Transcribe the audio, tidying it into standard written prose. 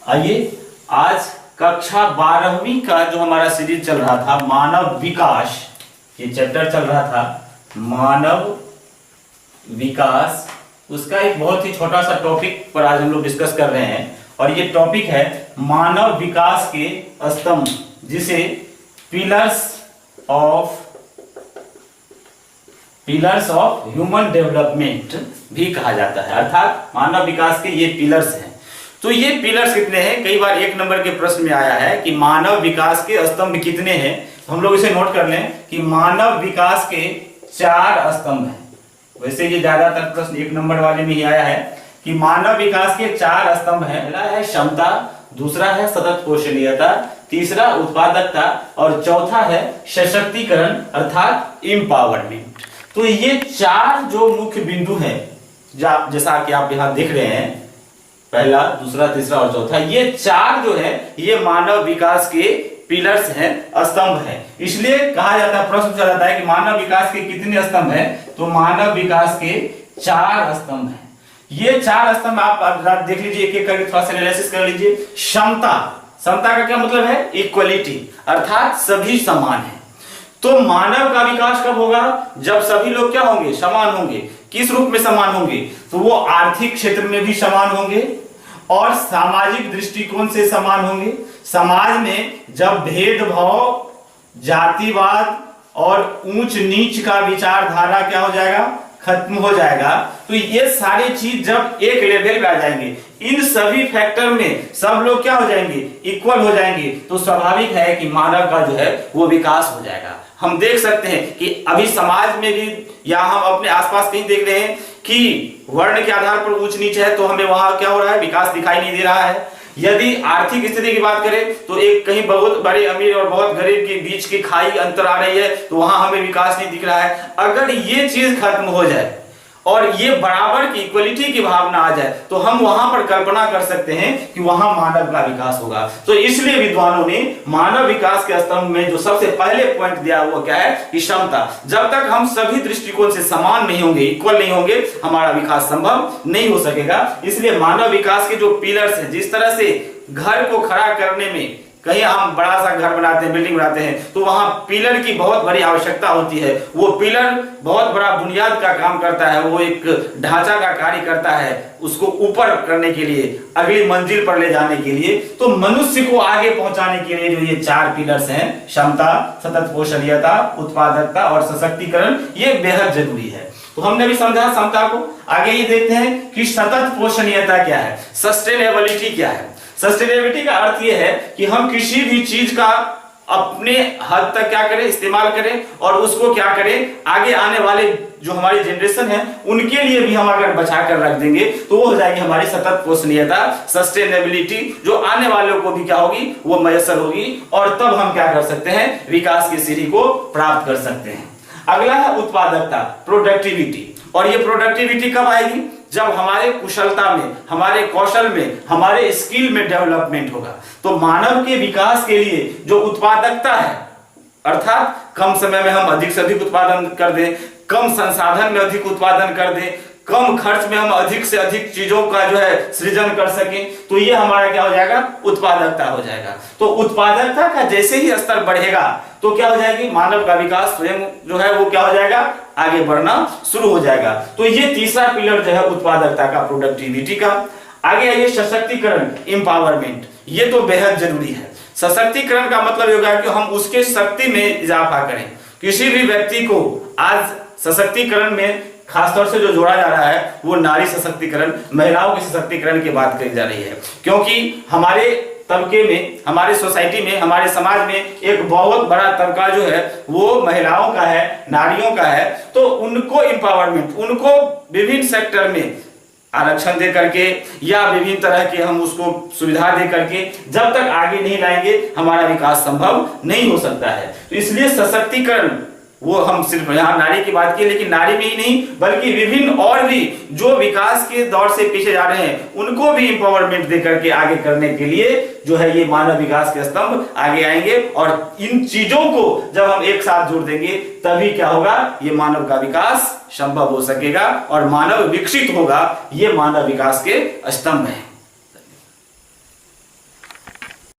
आइए, आज कक्षा 12वीं का जो हमारा सीरीज चल रहा था मानव विकास, ये चैप्टर चल रहा था मानव विकास, उसका एक बहुत ही छोटा सा टॉपिक पर आज हम लोग डिस्कस कर रहे हैं। और ये टॉपिक है मानव विकास के स्तंभ, जिसे पिलर्स ऑफ ह्यूमन डेवलपमेंट भी कहा जाता है। अर्थात मानव विकास के ये पिलर्स हैं। तो ये पिलर्स कितने हैं? कई बार एक नंबर के प्रश्न में आया है कि मानव विकास के स्तंभ कितने हैं। हम लोग इसे नोट कर लें कि मानव विकास के 4 स्तंभ हैं। वैसे ये ज्यादातर प्रश्न एक नंबर वाले में ही आया है कि मानव विकास के 4 स्तंभ हैं। पहला है क्षमता, दूसरा है सतत पोषणीयता, तीसरा उत्पादकता और चौथा है सशक्तिकरण अर्थात एम्पावरमेंट। तो ये 4 जो मुख्य बिंदु हैं, जैसा कि आप यहां देख रहे हैं, पहला, दूसरा, तीसरा और चौथा, ये 4 जो है ये मानव विकास के पिलर्स हैं, स्तंभ हैं। इसलिए कहा जाता है, प्रश्न चला जाता है कि मानव विकास के कितने स्तंभ हैं? तो मानव विकास के 4 स्तंभ हैं। ये 4 स्तंभ आप देख लीजिए, एक एक करके थोड़ा सा एनालिसिस कर लीजिए। क्षमता का क्या मतलब है? इक्वलिटी, अर्थात सभी समान है। तो मानव का विकास कब होगा? जब सभी लोग क्या होंगे? समान होंगे। किस रूप में समान होंगे? तो वो आर्थिक क्षेत्र में भी समान होंगे और सामाजिक दृष्टिकोण से समान होंगे। समाज में जब भेदभाव, जातिवाद और ऊंच नीच का विचारधारा क्या हो जाएगा? खत्म हो जाएगा। तो ये सारी चीज जब एक लेवल पे आ जाएंगे, इन सभी फैक्टर में सब लोग क्या हो जाएंगे? इक्वल हो जाएंगे। तो स्वाभाविक है कि मानव का जो है वो विकास हो जाएगा। हम देख सकते हैं कि अभी समाज में भी, या हम अपने आसपास कहीं देख रहे हैं कि वर्ण के आधार पर ऊंच नीच है, तो हमें वहां क्या हो रहा है? विकास दिखाई नहीं दे रहा है। यदि आर्थिक स्थिति की बात करें तो एक कहीं बहुत बड़े अमीर और बहुत गरीब के बीच की खाई अंतर आ रही है, तो वहां हमें विकास नहीं दिख रहा है। अगर ये चीज खत्म हो जाए और ये बराबर की इक्वलिटी की भावना आ जाए, तो हम वहां पर कल्पना कर सकते हैं कि वहां मानव का विकास होगा। तो इसलिए विद्वानों ने मानव विकास के स्तंभ में जो सबसे पहले पॉइंट दिया वो क्या है? कि क्षमता। जब तक हम सभी दृष्टिकोण से समान नहीं होंगे, इक्वल नहीं होंगे, हमारा विकास संभव नहीं हो सकेगा। इसलिए मानव विकास के जो पिलर्स हैं, जिस तरह से घर को खड़ा करने में, कहीं हम बड़ा सा घर बनाते हैं, बिल्डिंग बनाते हैं, तो वहां पिलर की बहुत बड़ी आवश्यकता होती है। वो पिलर बहुत बड़ा बुनियाद का काम करता है, वो एक ढांचा का कार्य करता है, उसको ऊपर करने के लिए, अगली मंजिल पर ले जाने के लिए। तो मनुष्य को आगे पहुंचाने के लिए जो ये 4 पिलर्स हैं, क्षमता, सतत पोषणीयता, उत्पादकता और सशक्तिकरण, ये बेहद जरूरी है। तो हमने भी समझा क्षमता को। आगे ये देखते हैं कि सतत पोषणीयता क्या है, सस्टेनेबिलिटी क्या है। सस्टेनेबिलिटी का अर्थ यह है कि हम किसी भी चीज का अपने हद तक क्या करें? इस्तेमाल करें और उसको क्या करें? आगे आने वाले जो हमारी जनरेशन है उनके लिए भी हम अगर बचा कर रख देंगे तो वो हो जाएगी हमारी सतत पोषणीयता, सस्टेनेबिलिटी, जो आने वालों को भी क्या होगी? वो मयसर होगी। और तब हम क्या कर सकते हैं? विकास की सीढ़ी को प्राप्त कर सकते हैं। अगला है उत्पादकता, प्रोडक्टिविटी। और ये प्रोडक्टिविटी कब आएगी? जब हमारे कुशलता में, हमारे कौशल में, हमारे स्किल में डेवलपमेंट होगा। तो मानव के विकास के लिए जो उत्पादकता है, अर्थात कम समय में हम अधिक से अधिक उत्पादन कर दें, कम संसाधन में अधिक उत्पादन कर दें, कम खर्च में हम अधिक से अधिक चीजों का जो है सृजन कर सकें, तो ये हमारा क्या हो जाएगा? उत्पादकता हो जाएगा। तो उत्पादकता का जैसे ही स्तर बढ़ेगा तो क्या हो जाएगी? मानव का विकास स्वयं जो है वो क्या हो जाएगा? आगे बढ़ना शुरू हो जाएगा। तो ये तीसरा पिलर जो है उत्पादकता का, प्रोडक्टिविटी का। आगे आइए सशक्तिकरण, एम्पावरमेंट। ये तो बेहद जरूरी है। सशक्तिकरण का मतलब होगा कि हम उसके शक्ति में इजाफा करें। किसी भी व्यक्ति को आज सशक्तिकरण में खासतौर से जो जोड़ा जा रहा है वो नारी सशक्तिकरण, महिलाओं के सशक्तिकरण की बात करी जा रही है। क्योंकि हमारे तबके में, हमारे सोसाइटी में, हमारे समाज में एक बहुत बड़ा तबका जो है वो महिलाओं का है, नारियों का है। तो उनको एम्पावरमेंट, उनको विभिन्न सेक्टर में आरक्षण दे करके या विभिन्न तरह के हम उसको सुविधा दे करके जब तक आगे नहीं लाएंगे हमारा विकास संभव नहीं हो सकता है। तो इसलिए सशक्तिकरण, वो हम सिर्फ यहाँ नारी की बात की, लेकिन नारी में ही नहीं बल्कि विभिन्न और भी जो विकास के दौर से पीछे जा रहे हैं उनको भी एम्पावरमेंट देकर के आगे करने के लिए जो है ये मानव विकास के स्तंभ आगे आएंगे। और इन चीजों को जब हम एक साथ जोड़ देंगे तभी क्या होगा? ये मानव का विकास संभव हो सकेगा और मानव विकसित होगा। ये मानव विकास के स्तंभ है।